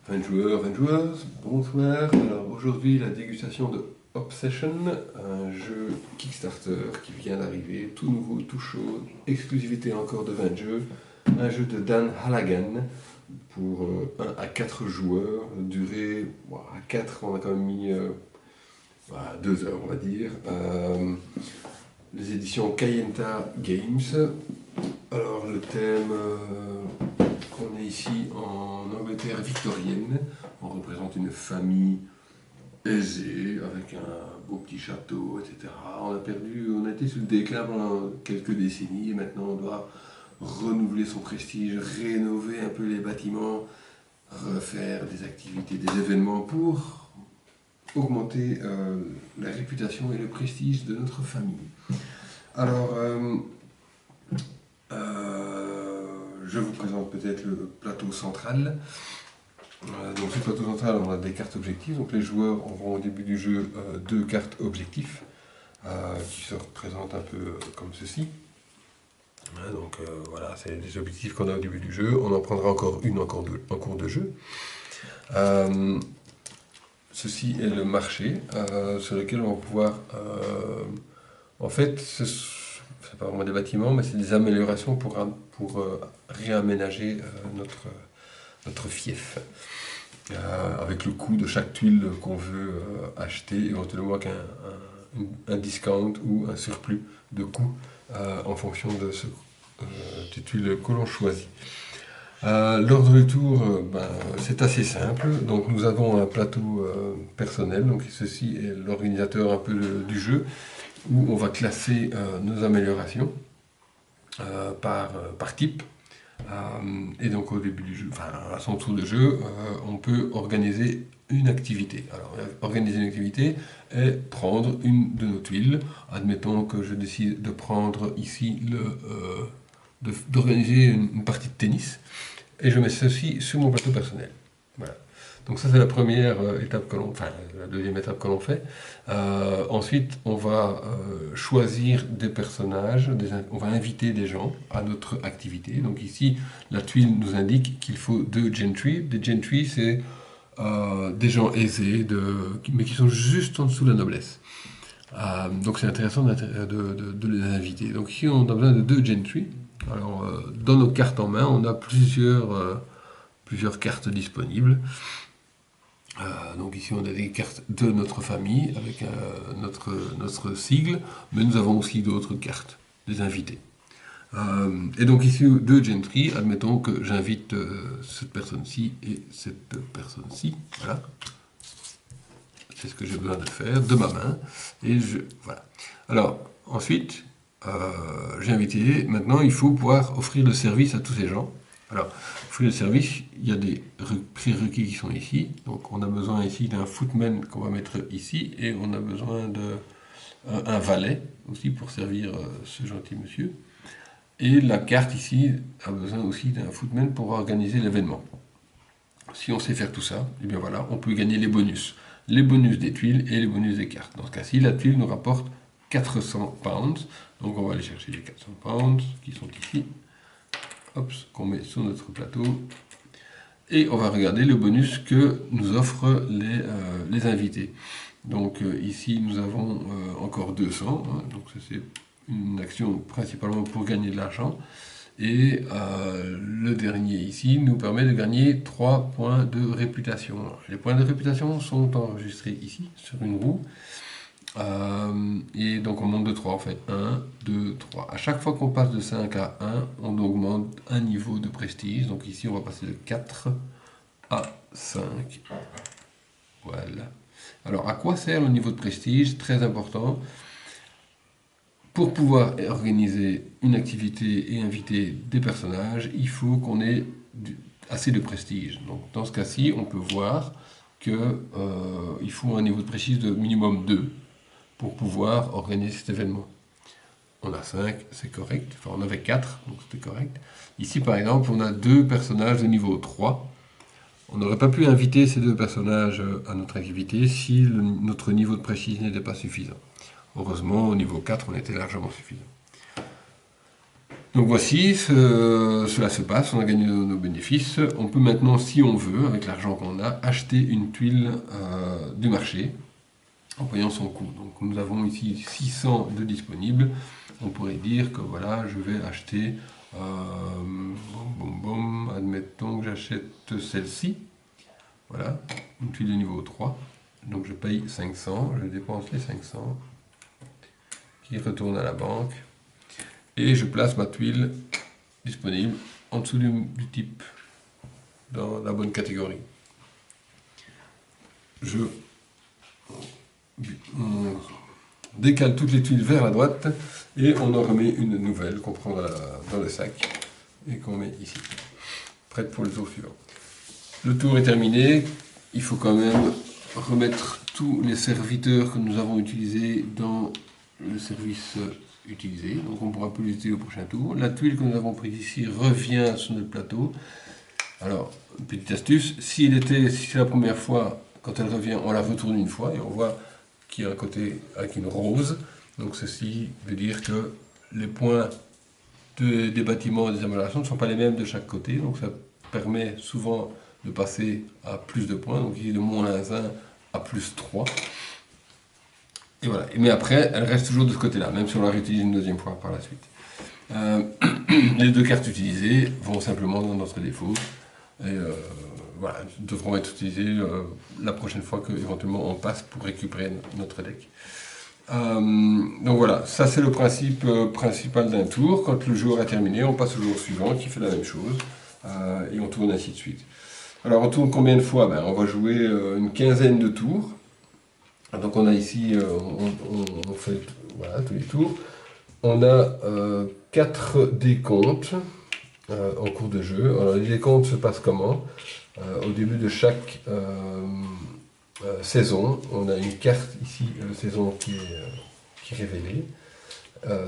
20 joueurs, 20 joueuses, bonsoir. Alors aujourd'hui la dégustation de Obsession, un jeu Kickstarter qui vient d'arriver, tout nouveau, tout chaud, exclusivité encore de 20 jeux, un jeu de Dan Halagan pour 1 à 4 joueurs, durée à 4 on a quand même mis 2 heures on va dire. Les éditions Kayenta Games. Alors le thème, on est ici en Angleterre victorienne, on représente une famille aisée, avec un beau petit château, etc. On a été sur le déclin pendant quelques décennies, et maintenant on doit renouveler son prestige, rénover un peu les bâtiments, refaire des activités, des événements pour augmenter la réputation et le prestige de notre famille. Alors, je vous présente peut-être le plateau central. Donc, sur le plateau central, on a des cartes objectives. Donc, les joueurs auront au début du jeu 2 cartes objectifs qui se représentent un peu comme ceci. Donc, voilà, c'est les objectifs qu'on a au début du jeu. On en prendra encore une en cours de jeu. Ceci est le marché sur lequel on va pouvoir. En fait, c'est pas vraiment des bâtiments, mais c'est des améliorations pour réaménager notre fief. Avec le coût de chaque tuile qu'on veut acheter, éventuellement avec un discount ou un surplus de coût en fonction de des tuiles que l'on choisit. L'ordre du tour, c'est assez simple. Donc nous avons un plateau personnel, donc ceci est l'organisateur un peu du jeu, où on va classer nos améliorations par type. Et donc au début du jeu, à son tour de jeu, on peut organiser une activité. Alors organiser une activité est prendre une de nos tuiles. Admettons que je décide de prendre ici d'organiser une partie de tennis, et je mets ceci sur mon plateau personnel. Voilà. Donc ça c'est la première étape la deuxième étape que l'on fait. Ensuite on va choisir des personnages, on va inviter des gens à notre activité. Donc ici la tuile nous indique qu'il faut 2 gentry. Des gentry c'est des gens aisés, mais qui sont juste en dessous de la noblesse. Donc c'est intéressant de les inviter. Donc ici on a besoin de 2 gentry. Alors dans nos cartes en main on a plusieurs cartes disponibles. Donc ici on a des cartes de notre famille avec notre sigle, mais nous avons aussi d'autres cartes, des invités. Et donc ici 2 gentry, admettons que j'invite cette personne-ci et cette personne-ci, voilà. C'est ce que j'ai besoin de faire de ma main, et voilà. Alors ensuite, j'ai invité, maintenant il faut pouvoir offrir le service à tous ces gens. Alors, offrir le service, il y a des prérequis qui sont ici. Donc on a besoin ici d'un footman qu'on va mettre ici, et on a besoin d'un valet aussi pour servir ce gentil monsieur. Et la carte ici a besoin aussi d'un footman pour organiser l'événement. Si on sait faire tout ça, et bien voilà, on peut gagner les bonus. Les bonus des tuiles et les bonus des cartes. Dans ce cas-ci, la tuile nous rapporte 400 pounds. Donc on va aller chercher les 400 pounds qui sont ici. Hop, qu'on met sur notre plateau. Et on va regarder le bonus que nous offrent les invités. Donc ici nous avons encore 200. Donc c'est une action principalement pour gagner de l'argent. Et le dernier ici nous permet de gagner 3 points de réputation. Les points de réputation sont enregistrés ici, sur une roue. Et donc on monte de 3 en fait. 1, 2, 3. À chaque fois qu'on passe de 5 à 1, on augmente un niveau de prestige. Donc ici on va passer de 4 à 5. Voilà. Alors à quoi sert le niveau de prestige? Très important. Pour pouvoir organiser une activité et inviter des personnages, il faut qu'on ait assez de prestige. Donc dans ce cas-ci, on peut voir qu'il faut un niveau de prestige de minimum 2 pour pouvoir organiser cet événement. On a 5, c'est correct. Enfin, on avait 4, donc c'était correct. Ici, par exemple, on a 2 personnages de niveau 3. On n'aurait pas pu inviter ces 2 personnages à notre activité si notre niveau de prestige n'était pas suffisant. Heureusement, au niveau 4, on était largement suffisant. Donc voici, cela se passe, on a gagné nos bénéfices. On peut maintenant, si on veut, avec l'argent qu'on a, acheter une tuile du marché en payant son coût. Donc nous avons ici 600 de disponibles. On pourrait dire que voilà, je vais acheter, admettons que j'achète celle-ci. Voilà, une tuile de niveau 3. Donc je paye 500, je dépense les 500 qui retournent à la banque. Et je place ma tuile disponible en dessous du type, dans la bonne catégorie. On décale toutes les tuiles vers la droite et on en remet une nouvelle qu'on prend dans le sac et qu'on met ici, prête pour le tour suivant. Le tour est terminé, il faut quand même remettre tous les serviteurs que nous avons utilisés dans le service utilisé, donc on ne pourra plus les utiliser au prochain tour. La tuile que nous avons prise ici revient sur notre plateau. Alors, une petite astuce, si c'est la première fois, quand elle revient, on la retourne une fois et on voit qu'il y a un côté avec une rose. Donc ceci veut dire que les points des bâtiments et des améliorations ne sont pas les mêmes de chaque côté, donc ça permet souvent de passer à plus de points, donc ici de moins 1 à plus 3. Et voilà. Mais après, elle reste toujours de ce côté-là, même si on la réutilise une deuxième fois par la suite. Les deux cartes utilisées vont simplement dans notre défaut. Et voilà, devront être utilisées la prochaine fois qu'éventuellement on passe pour récupérer notre deck. Donc voilà, ça c'est le principe principal d'un tour. Quand le joueur a terminé, on passe au joueur suivant qui fait la même chose. Et on tourne ainsi de suite. Alors on tourne combien de fois? On va jouer une quinzaine de tours. Donc on a ici, on fait voilà, tous les tours. On a 4 décomptes en cours de jeu. Alors les décomptes se passent comment? Au début de chaque saison, on a une carte ici, saison qui est révélée.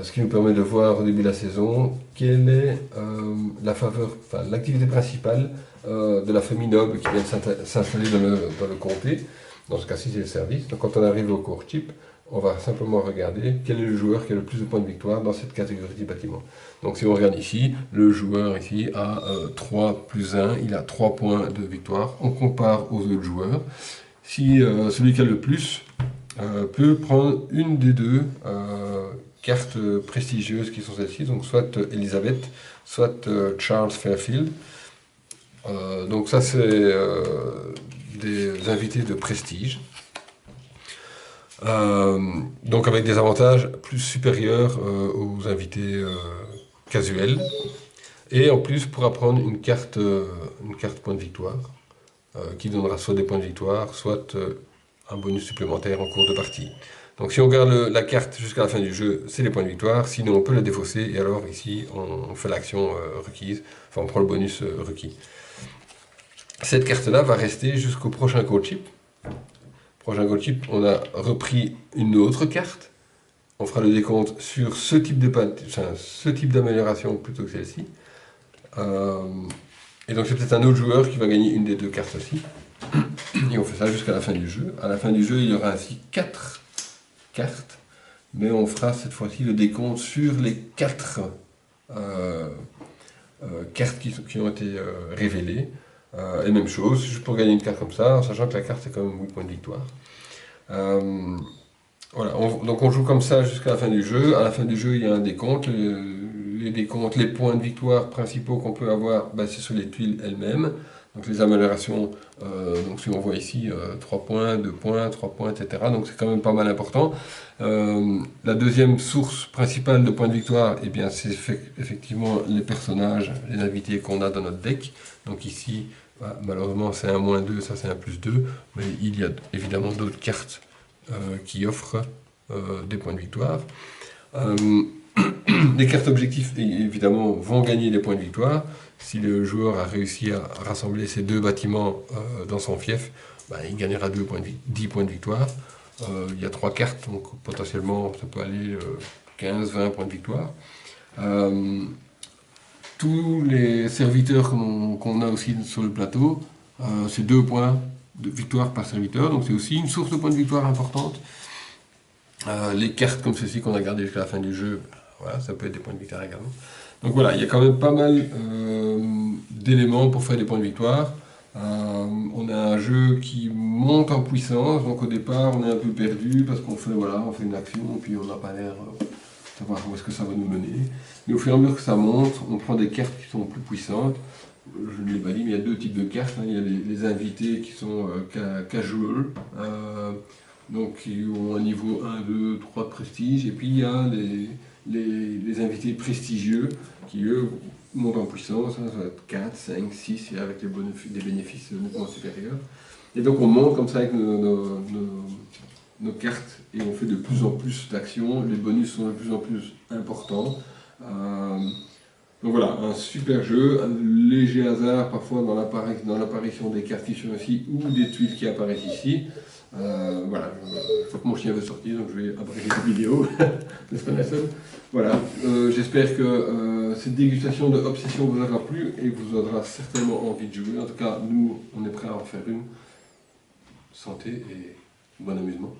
Ce qui nous permet de voir au début de la saison quelle est l'activité principale de la famille noble qui vient de s'installer dans le comté. Dans ce cas-ci, c'est le service. Donc quand on arrive au court type, on va simplement regarder quel est le joueur qui a le plus de points de victoire dans cette catégorie de bâtiment. Donc si on regarde ici, le joueur ici a 3 plus 1, il a 3 points de victoire. On compare aux autres joueurs. Si celui qui a le plus peut prendre une des deux cartes prestigieuses qui sont celles-ci, donc soit Elizabeth, soit Charles Fairfield. Donc ça c'est des invités de prestige. Donc avec des avantages plus supérieurs aux invités casuels. Et en plus pourra prendre une carte point de victoire, qui donnera soit des points de victoire, soit un bonus supplémentaire en cours de partie. Donc si on regarde la carte jusqu'à la fin du jeu, c'est les points de victoire, sinon on peut la défausser, et alors ici on fait l'action requise, enfin on prend le bonus requis. Cette carte-là va rester jusqu'au prochain call chip. Prochain call chip, on a repris une autre carte, on fera le décompte sur ce type d'amélioration plutôt que celle-ci. Et donc c'est peut-être un autre joueur qui va gagner une des deux cartes aussi. Et on fait ça jusqu'à la fin du jeu. À la fin du jeu, il y aura ainsi 4 cartes, mais on fera cette fois-ci le décompte sur les 4 cartes qui ont été révélées. Et même chose, juste pour gagner une carte comme ça, en sachant que la carte est quand même 8 points de victoire. Voilà, donc on joue comme ça jusqu'à la fin du jeu. À la fin du jeu, il y a un décompte. Les points de victoire principaux qu'on peut avoir, c'est sur les tuiles elles-mêmes. Donc les améliorations, donc si on voit ici 3 points, 2 points, 3 points, etc. Donc c'est quand même pas mal important. La deuxième source principale de points de victoire, c'est effectivement les personnages, les invités qu'on a dans notre deck. Donc ici, malheureusement c'est un -2, ça c'est un +2, mais il y a évidemment d'autres cartes qui offrent des points de victoire. Les cartes objectifs, évidemment, vont gagner des points de victoire. Si le joueur a réussi à rassembler ces deux bâtiments dans son fief, il gagnera 10 points de victoire. Il y a 3 cartes, donc potentiellement ça peut aller 15-20 points de victoire. Tous les serviteurs qu'on a aussi sur le plateau, c'est 2 points de victoire par serviteur, donc c'est aussi une source de points de victoire importante. Les cartes comme ceci qu'on a gardées jusqu'à la fin du jeu, voilà, ça peut être des points de victoire également. Donc voilà, il y a quand même pas mal d'éléments pour faire des points de victoire. On a un jeu qui monte en puissance, donc au départ on est un peu perdu parce qu'on fait, voilà, on fait une action et puis on n'a pas l'air de savoir où est-ce que ça va nous mener. Mais au fur et à mesure que ça monte, on prend des cartes qui sont plus puissantes. Je ne l'ai pas dit, mais il y a deux types de cartes, hein. Il y a les invités qui sont casual, donc qui ont un niveau 1, 2, 3 de prestige, et puis il y a les invités prestigieux qui, eux, montent en puissance, hein, ça va être 4, 5, 6, et avec des bénéfices nettement supérieurs. Et donc on monte comme ça avec nos cartes, et on fait de plus en plus d'actions, les bonus sont de plus en plus importants. Donc voilà, un super jeu, un léger hasard parfois dans l'apparition des cartes qui sont ici ou des tuiles qui apparaissent ici. Voilà, il faut que mon chien veut sortir, donc je vais abréger la vidéo, n'est-ce pas Nelson? Voilà, j'espère que cette dégustation de Obsession vous aura plu et vous aura certainement envie de jouer. En tout cas, nous, on est prêts à en faire une. Santé et bon amusement.